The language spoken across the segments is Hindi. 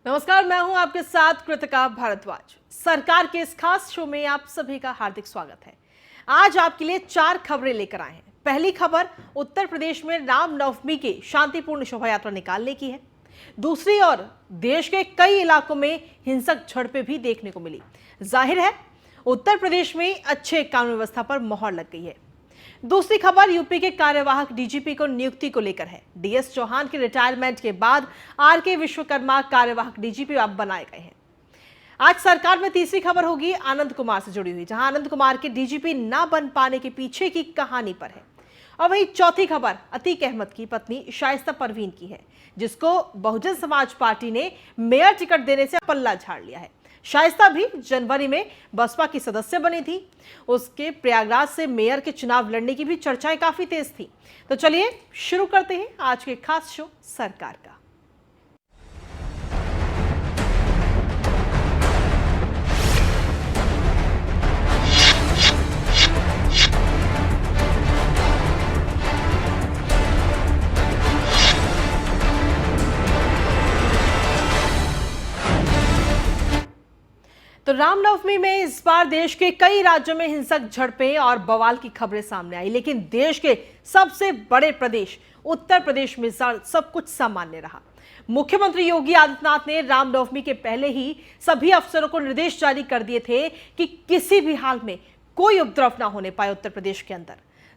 नमस्कार, मैं हूं आपके साथ कृतिका भारद्वाज। सरकार के इस खास शो में आप सभी का हार्दिक स्वागत है। आज आपके लिए 4 खबरें लेकर आए हैं। पहली खबर उत्तर प्रदेश में रामनवमी की शांतिपूर्ण शोभा यात्रा निकालने की है। दूसरी ओर देश के कई इलाकों में हिंसक झड़पें भी देखने को मिली। जाहिर है उत्तर प्रदेश में अच्छे कानून व्यवस्था पर मोहर लग गई है। दूसरी खबर यूपी के कार्यवाहक डीजीपी को नियुक्ति को लेकर है। डीएस चौहान के रिटायरमेंट के बाद आरके विश्वकर्मा कार्यवाहक डीजीपी अब बनाए गए हैं। आज सरकार में तीसरी खबर होगी आनंद कुमार से जुड़ी हुई, जहां आनंद कुमार के डीजीपी ना बन पाने के पीछे की कहानी पर है। और वही चौथी खबर अतीक अहमद की पत्नी शाइस्ता परवीन की है, जिसको बहुजन समाज पार्टी ने मेयर टिकट देने से पल्ला झाड़ लिया है। शाइस्ता भी जनवरी में बसपा की सदस्य बनी थी। उसके प्रयागराज से मेयर के चुनाव लड़ने की भी चर्चाएं काफी तेज थी। तो चलिए शुरू करते हैं आज के खास शो सरकार का। तो रामनवमी में इस बार देश के कई राज्यों में हिंसक झड़पें और बवाल की खबरें सामने आई, लेकिन देश के सबसे बड़े प्रदेश उत्तर प्रदेश में सब कुछ सामान्य रहा। मुख्यमंत्री योगी आदित्यनाथ ने रामनवमी के पहले ही सभी अफसरों को निर्देश जारी कर दिए थे कि किसी भी हाल में कोई उपद्रव ना होने पाए उत्तर प्रदेश के अंदर।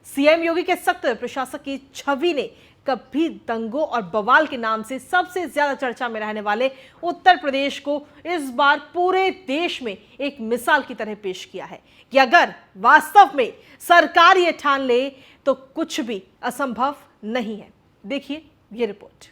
सीएम योगी के सख्त प्रशासक की छवि ने कभी दंगों और बवाल के नाम से सबसे ज्यादा चर्चा में रहने वाले उत्तर प्रदेश को इस बार पूरे देश में एक मिसाल की तरह पेश किया है कि अगर वास्तव में सरकार ये ठान ले तो कुछ भी असंभव नहीं है। देखिए ये रिपोर्ट।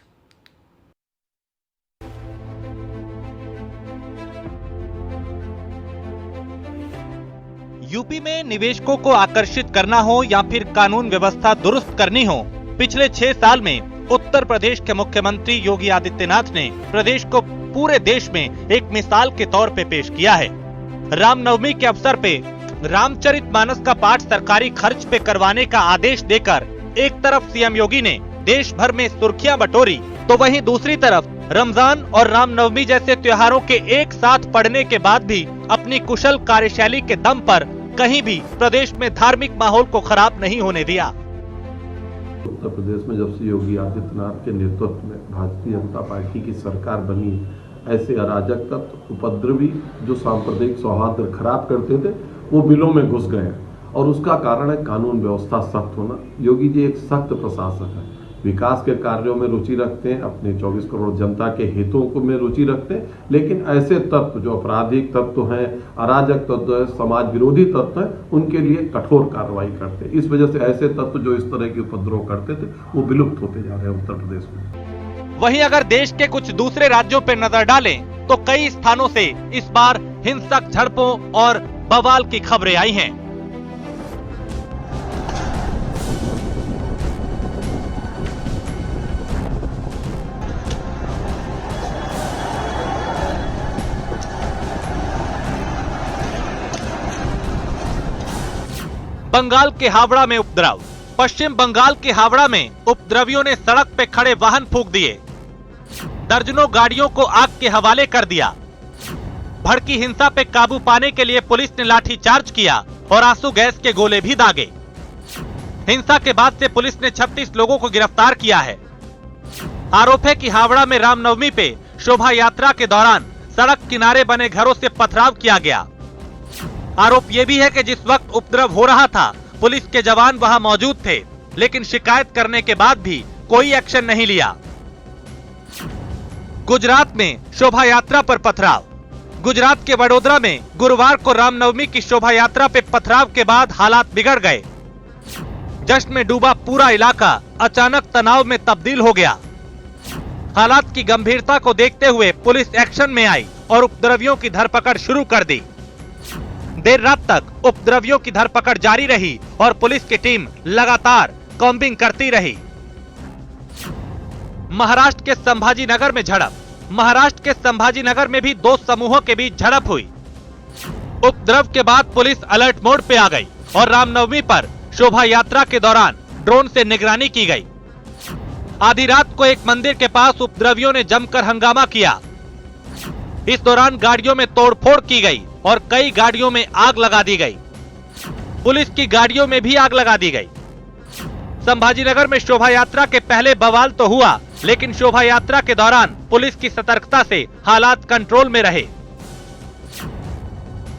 यूपी में निवेशकों को आकर्षित करना हो या फिर कानून व्यवस्था दुरुस्त करनी हो, पिछले 6 साल में उत्तर प्रदेश के मुख्यमंत्री योगी आदित्यनाथ ने प्रदेश को पूरे देश में एक मिसाल के तौर पे पेश किया है। रामनवमी के अवसर पे रामचरितमानस का पाठ सरकारी खर्च पे करवाने का आदेश देकर एक तरफ सीएम योगी ने देश भर में सुर्खियां बटोरी, तो वहीं दूसरी तरफ रमजान और रामनवमी जैसे त्योहारों के एक साथ पड़ने के बाद भी अपनी कुशल कार्यशैली के दम पर कहीं भी प्रदेश में धार्मिक माहौल को खराब नहीं होने दिया। उत्तर प्रदेश में जब से योगी आदित्यनाथ के नेतृत्व में भारतीय जनता पार्टी की सरकार बनी, ऐसे अराजक तत्व, उपद्रवी जो सांप्रदायिक सौहार्द खराब करते थे, वो बिलों में घुस गए और उसका कारण है कानून व्यवस्था सख्त होना। योगी जी एक सख्त प्रशासक है, विकास के कार्यों में रुचि रखते हैं, अपने 24 करोड़ जनता के हितों को में रुचि रखते हैं, लेकिन ऐसे तत्व जो आपराधिक तत्व हैं, अराजक तत्व है, समाज विरोधी तत्व हैं, उनके लिए कठोर कार्रवाई करते हैं। इस वजह से ऐसे तत्व जो इस तरह के उपद्रव करते थे वो विलुप्त होते जा रहे हैं उत्तर प्रदेश में। वहीं अगर देश के कुछ दूसरे राज्यों पर नजर डालें तो कई स्थानों से इस बार हिंसक झड़पों और बवाल की खबरें आई हैं। बंगाल के हावड़ा में उपद्रव। पश्चिम बंगाल के हावड़ा में उपद्रवियों ने सड़क पे खड़े वाहन फूंक दिए, दर्जनों गाड़ियों को आग के हवाले कर दिया। भड़की हिंसा पे काबू पाने के लिए पुलिस ने लाठीचार्ज किया और आंसू गैस के गोले भी दागे। हिंसा के बाद से पुलिस ने 36 लोगों को गिरफ्तार किया है। आरोप है कि हावड़ा में रामनवमी पे शोभा यात्रा के दौरान सड़क किनारे बने घरों से पथराव किया गया। आरोप यह भी है कि जिस वक्त उपद्रव हो रहा था पुलिस के जवान वहां मौजूद थे, लेकिन शिकायत करने के बाद भी कोई एक्शन नहीं लिया। गुजरात में शोभा यात्रा पर पथराव। गुजरात के वडोदरा में गुरुवार को रामनवमी की शोभा यात्रा पे पथराव के बाद हालात बिगड़ गए। जश्न में डूबा पूरा इलाका अचानक तनाव में तब्दील हो गया। हालात की गंभीरता को देखते हुए पुलिस एक्शन में आई और उपद्रवियों की धरपकड़ शुरू कर दी। देर रात तक उपद्रवियों की धरपकड़ जारी रही और पुलिस की टीम लगातार कॉम्बिंग करती रही। महाराष्ट्र के संभाजी नगर में झड़प। महाराष्ट्र के संभाजी नगर में भी 2 समूहों के बीच झड़प हुई। उपद्रव के बाद पुलिस अलर्ट मोड पे आ गई और रामनवमी पर शोभा यात्रा के दौरान ड्रोन से निगरानी की गई। आधी रात को एक मंदिर के पास उपद्रवियों ने जमकर हंगामा किया। इस दौरान गाड़ियों में तोड़फोड़ की गई और कई गाड़ियों में आग लगा दी गई। पुलिस की गाड़ियों में भी आग लगा दी गई। संभाजीनगर में शोभा यात्रा के पहले बवाल तो हुआ, लेकिन शोभा यात्रा के दौरान पुलिस की सतर्कता से हालात कंट्रोल में रहे।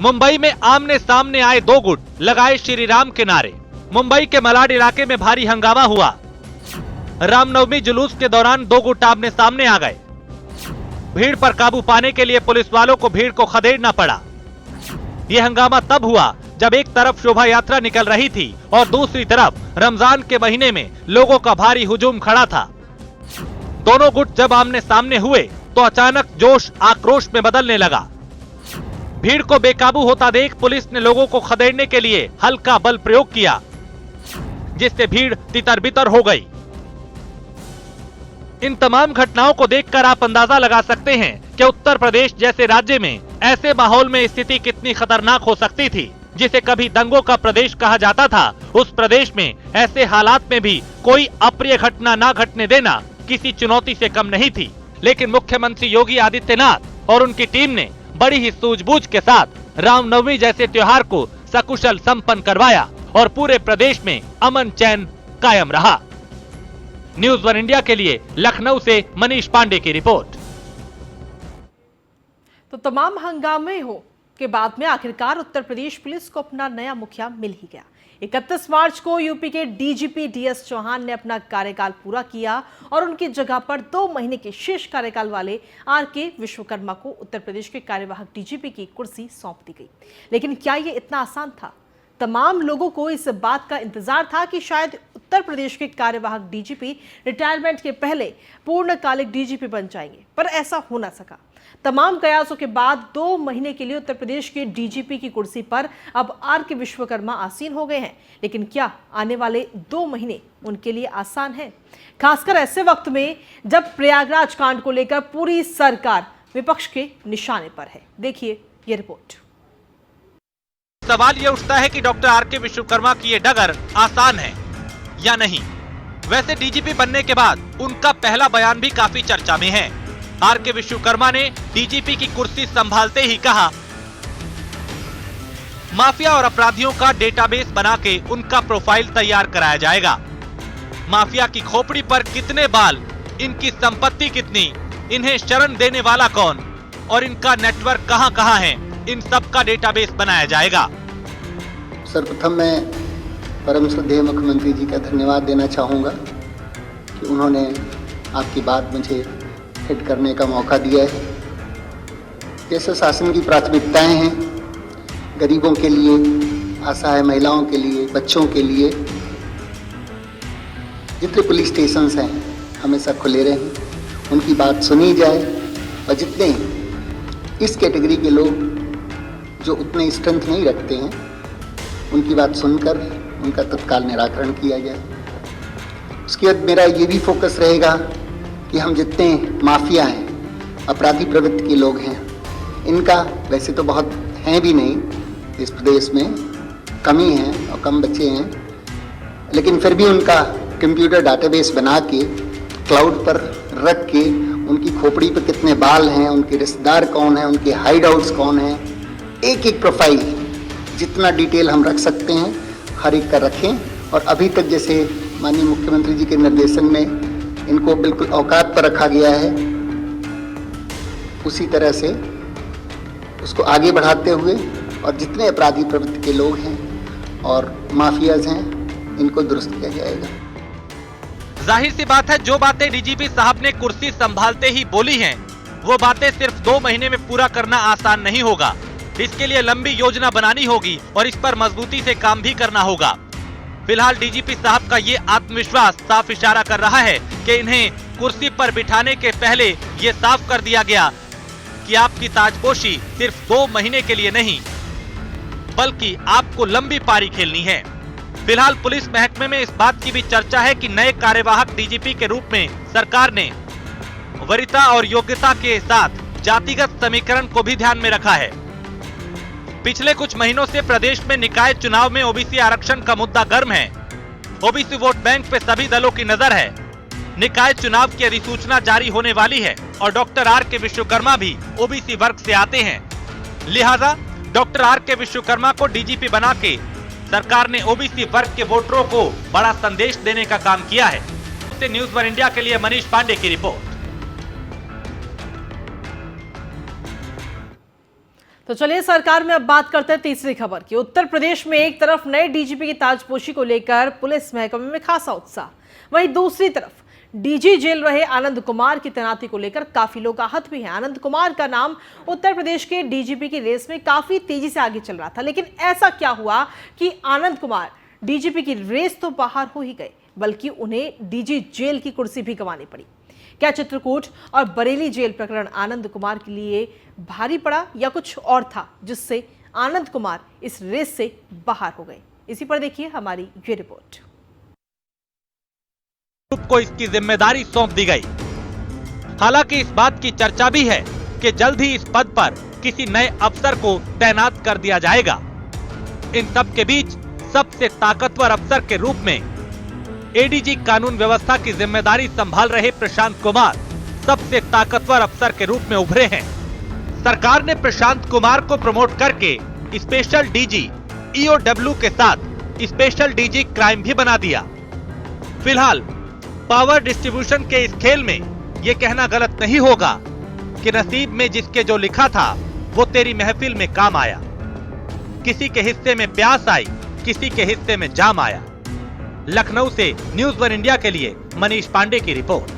मुंबई में आमने सामने आए दो गुट, लगाए श्री राम के नारे। मुंबई के मलाड इलाके में भारी हंगामा हुआ। रामनवमी जुलूस के दौरान दो गुट आमने सामने आ गए। भीड़ पर काबू पाने के लिए पुलिस वालों को भीड़ को खदेड़ना पड़ा। यह हंगामा तब हुआ जब एक तरफ शोभा यात्रा निकल रही थी और दूसरी तरफ रमजान के महीने में लोगों का भारी हुजूम खड़ा था। दोनों गुट जब आमने सामने हुए तो अचानक जोश आक्रोश में बदलने लगा। भीड़ को बेकाबू होता देख पुलिस ने लोगों को खदेड़ने के लिए हल्का बल प्रयोग किया, जिससे भीड़ तितर-बितर हो गई। इन तमाम घटनाओं को देखकर आप अंदाजा लगा सकते हैं कि उत्तर प्रदेश जैसे राज्य में ऐसे माहौल में स्थिति कितनी खतरनाक हो सकती थी। जिसे कभी दंगों का प्रदेश कहा जाता था, उस प्रदेश में ऐसे हालात में भी कोई अप्रिय घटना ना घटने देना किसी चुनौती से कम नहीं थी। लेकिन मुख्यमंत्री योगी आदित्यनाथ और उनकी टीम ने बड़ी ही सूझबूझ के साथ रामनवमी जैसे त्योहार को सकुशल संपन्न करवाया और पूरे प्रदेश में अमन चैन कायम रहा। न्यूज़ 1 इंडिया के लिए लखनऊ से मनीष पांडे की रिपोर्ट। तो तमाम हंगामे के बाद में आखिरकार उत्तर प्रदेश पुलिस को अपना नया मुखिया मिल ही गया। 31 मार्च को यूपी के डीजीपी डीएस चौहान ने अपना कार्यकाल पूरा किया और उनकी जगह पर 2 महीने के शेष कार्यकाल वाले आरके विश्वकर्मा को उत्तर प्रदेश के कार्यवाहक डीजीपी की कुर्सी सौंप दी गई। लेकिन क्या ये इतना आसान था? तमाम लोगों को इस बात का इंतजार था कि शायद उत्तर प्रदेश के कार्यवाहक डीजीपी रिटायरमेंट के पहले पूर्णकालिक डीजीपी बन जाएंगे, पर ऐसा हो ना सका। तमाम कयासों के बाद 2 महीने के लिए उत्तर प्रदेश के डीजीपी की कुर्सी पर अब आरके विश्वकर्मा आसीन हो गए हैं। लेकिन क्या आने वाले 2 महीने उनके लिए आसान है, खासकर ऐसे वक्त में जब प्रयागराज कांड को लेकर पूरी सरकार विपक्ष के निशाने पर है? देखिए ये रिपोर्ट। सवाल ये उठता है कि डॉक्टर आरके विश्वकर्मा की ये डगर आसान है या नहीं। वैसे डीजीपी बनने के बाद उनका पहला बयान भी काफी चर्चा में है। आरके विश्वकर्मा ने डीजीपी की कुर्सी संभालते ही कहा, माफिया और अपराधियों का डेटाबेस बना के उनका प्रोफाइल तैयार कराया जाएगा। माफिया की खोपड़ी पर कितने बाल, इनकी संपत्ति कितनी, इन्हें शरण देने वाला कौन और इनका नेटवर्क कहां-कहां है, इन सब का डेटाबेस बनाया जाएगा। सर्वप्रथम मैं परम श्रद्धेय मुख्यमंत्री जी का धन्यवाद देना चाहूँगा कि उन्होंने आपकी बात मुझे हिट करने का मौका दिया है। जैसे शासन की प्राथमिकताएं हैं, गरीबों के लिए, असहाय महिलाओं के लिए, बच्चों के लिए, जितने पुलिस स्टेशंस हैं हमेशा खुले रहें, उनकी बात सुनी जाए और जितने इस कैटेगरी के लोग जो उतने स्ट्रेंथ नहीं रखते हैं उनकी बात सुनकर उनका तत्काल निराकरण किया जाए। उसके बाद मेरा ये भी फोकस रहेगा कि हम जितने माफिया हैं, अपराधी प्रवृत्ति के लोग हैं, इनका वैसे तो बहुत हैं भी नहीं, इस प्रदेश में कम ही हैं और कम बच्चे हैं, लेकिन फिर भी उनका कंप्यूटर डाटाबेस बना के क्लाउड पर रख के उनकी खोपड़ी पर कितने बाल हैं, उनके रिश्तेदार कौन हैं, उनके हाइड आउट्स कौन हैं, एक एक प्रोफाइल जितना डिटेल हम रख सकते हैं हर एक का रखें। और अभी तक जैसे माननीय मुख्यमंत्री जी के निर्देशन में इनको बिल्कुल औकात पर रखा गया है, उसी तरह से उसको आगे बढ़ाते हुए और जितने अपराधी प्रवृत्ति के लोग हैं और माफियाज हैं इनको दुरुस्त किया जाएगा। जाहिर सी बात है, जो बातें डीजीपी साहब ने कुर्सी संभालते ही बोली हैं, वो बातें सिर्फ 2 महीने में पूरा करना आसान नहीं होगा। इसके लिए लंबी योजना बनानी होगी और इस पर मजबूती से काम भी करना होगा। फिलहाल डीजीपी साहब का ये आत्मविश्वास साफ इशारा कर रहा है कि इन्हें कुर्सी पर बिठाने के पहले ये साफ कर दिया गया कि आपकी ताजपोशी सिर्फ 2 महीने के लिए नहीं, बल्कि आपको लंबी पारी खेलनी है। फिलहाल पुलिस महकमे में इस बात की भी चर्चा है कि नए कार्यवाहक डीजीपी के रूप में सरकार ने वरीयता और योग्यता के साथ जातिगत समीकरण को भी ध्यान में रखा है। पिछले कुछ महीनों से प्रदेश में निकाय चुनाव में ओबीसी आरक्षण का मुद्दा गर्म है। ओबीसी वोट बैंक पे सभी दलों की नजर है। निकाय चुनाव की अधिसूचना जारी होने वाली है और डॉक्टर आर के विश्वकर्मा भी ओबीसी वर्ग से आते हैं। लिहाजा डॉक्टर आर के विश्वकर्मा को डीजीपी बना के सरकार ने ओबीसी वर्ग के वोटरों को बड़ा संदेश देने का काम किया है। न्यूज़ वन इंडिया के लिए मनीष पांडे की रिपोर्ट। तो चलिए सरकार में अब बात करते हैं तीसरी खबर की। उत्तर प्रदेश में एक तरफ नए डीजीपी की ताजपोशी को लेकर पुलिस महकमे में खासा उत्साह, वहीं दूसरी तरफ डीजी जेल रहे आनंद कुमार की तैनाती को लेकर काफी लोग आहत भी हैं। आनंद कुमार का नाम उत्तर प्रदेश के डीजीपी की रेस में काफी तेजी से आगे चल रहा था, लेकिन ऐसा क्या हुआ कि आनंद कुमार डीजीपी की रेस तो बाहर हो ही गए, बल्कि उन्हें डीजी जेल की कुर्सी भी गंवानी पड़ी। क्या चित्रकूट और बरेली जेल प्रकरण आनंद कुमार के लिए भारी पड़ा या कुछ और था जिससे आनंद कुमार इस रेस से बाहर हो गए? इसी पर देखिए हमारी ये रिपोर्ट। को इसकी जिम्मेदारी सौंप दी गई। हालांकि इस बात की चर्चा भी है कि जल्द ही इस पद पर किसी नए अफसर को तैनात कर दिया जाएगा। इन सब के बीच सबसे ताकतवर अफसर के रूप में एडीजी कानून व्यवस्था की जिम्मेदारी संभाल रहे प्रशांत कुमार सबसे ताकतवर अफसर के रूप में उभरे हैं। सरकार ने प्रशांत कुमार को प्रमोट करके स्पेशल डीजी ईओडब्ल्यू के साथ स्पेशल डीजी क्राइम भी बना दिया। फिलहाल पावर डिस्ट्रीब्यूशन के इस खेल में ये कहना गलत नहीं होगा कि नसीब में जिसके जो लिखा था वो तेरी महफिल में काम आया। किसी के हिस्से में प्यास आई, किसी के हिस्से में जाम आया। लखनऊ से न्यूज़ वन इंडिया के लिए मनीष पांडे की रिपोर्ट।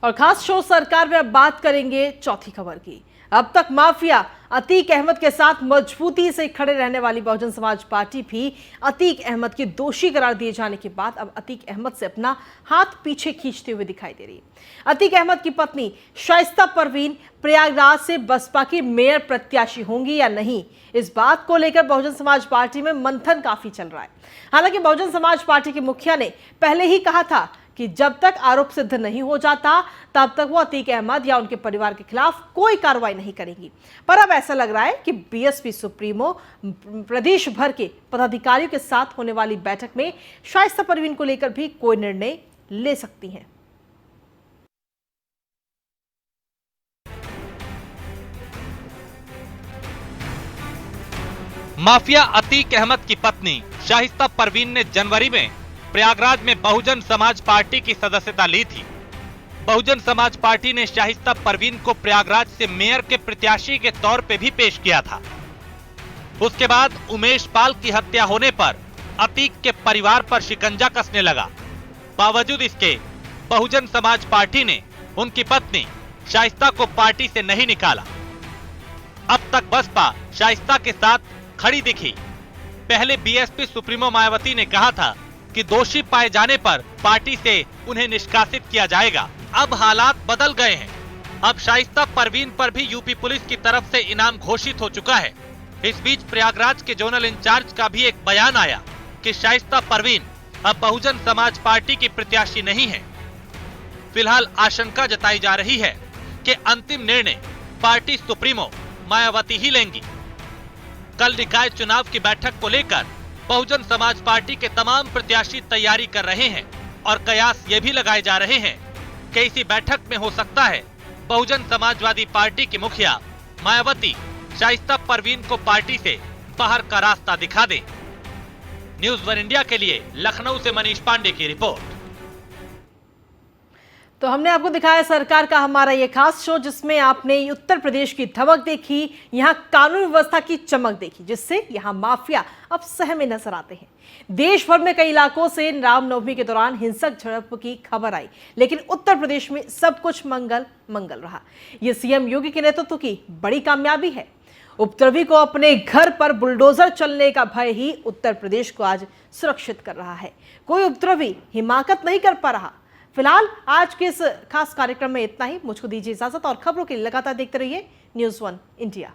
और खास शो सरकार में अब बात करेंगे चौथी खबर की। अब तक माफिया अतीक अहमद के साथ मजबूती से खड़े रहने वाली बहुजन समाज पार्टी भी अतीक अहमद के दोषी करार दिए जाने के बाद अब अतीक अहमद से अपना हाथ पीछे खींचते हुए दिखाई दे रही है। अतीक अहमद की पत्नी शाइस्ता परवीन प्रयागराज से बसपा की मेयर प्रत्याशी होंगी या नहीं, इस बात को लेकर बहुजन समाज पार्टी में मंथन काफी चल रहा है। हालांकि बहुजन समाज पार्टी के मुखिया ने पहले ही कहा था कि जब तक आरोप सिद्ध नहीं हो जाता तब तक वो अतीक अहमद या उनके परिवार के खिलाफ कोई कार्रवाई नहीं करेंगी। पर अब ऐसा लग रहा है कि बीएसपी सुप्रीमो प्रदेश भर के पदाधिकारियों के साथ होने वाली बैठक में शाइस्ता परवीन को लेकर भी कोई निर्णय ले सकती हैं। माफिया अतीक अहमद की पत्नी शाइस्ता परवीन ने जनवरी में प्रयागराज में बहुजन समाज पार्टी की सदस्यता ली थी। बहुजन समाज पार्टी ने शाइस्ता परवीन को प्रयागराज से मेयर के प्रत्याशी के तौर पे भी पेश किया था। उसके बाद उमेश पाल की हत्या होने पर अतीक के परिवार पर शिकंजा कसने लगा। बावजूद इसके बहुजन समाज पार्टी ने उनकी पत्नी शाइस्ता को पार्टी से नहीं निकाला। अब तक बसपा शाइस्ता के साथ खड़ी दिखी। पहले बीएसपी सुप्रीमो मायावती ने कहा था कि दोषी पाए जाने पर पार्टी से उन्हें निष्कासित किया जाएगा। अब हालात बदल गए हैं। अब शाइस्ता परवीन पर भी यूपी पुलिस की तरफ से इनाम घोषित हो चुका है। इस बीच प्रयागराज के जोनल इंचार्ज का भी एक बयान आया कि शाइस्ता परवीन अब बहुजन समाज पार्टी की प्रत्याशी नहीं है। फिलहाल आशंका जताई जा रही है कि अंतिम निर्णय पार्टी सुप्रीमो मायावती ही लेंगी। कल निकाय चुनाव की बैठक को लेकर बहुजन समाज पार्टी के तमाम प्रत्याशी तैयारी कर रहे हैं और कयास ये भी लगाए जा रहे हैं कि इसी बैठक में हो सकता है बहुजन समाजवादी पार्टी की मुखिया मायावती शाइस्ता परवीन को पार्टी से बाहर का रास्ता दिखा दें। न्यूज़ वन इंडिया के लिए लखनऊ से मनीष पांडे की रिपोर्ट। तो हमने आपको दिखाया सरकार का हमारा ये खास शो, जिसमें आपने उत्तर प्रदेश की धमक देखी, यहाँ कानून व्यवस्था की चमक देखी, जिससे यहाँ माफिया अब सहमे नजर आते हैं। देश भर में कई इलाकों से रामनवमी के दौरान हिंसक झड़प की खबर आई, लेकिन उत्तर प्रदेश में सब कुछ मंगल मंगल रहा। ये सीएम योगी के नेतृत्व की बड़ी कामयाबी है। उपद्रवी को अपने घर पर बुलडोजर चलने का भय ही उत्तर प्रदेश को आज सुरक्षित कर रहा है। कोई उपद्रवी हिमाकत नहीं कर पा रहा। फिलहाल आज के इस खास कार्यक्रम में इतना ही। मुझको दीजिए इजाजत और खबरों के लिए लगातार देखते रहिए न्यूज़ वन इंडिया।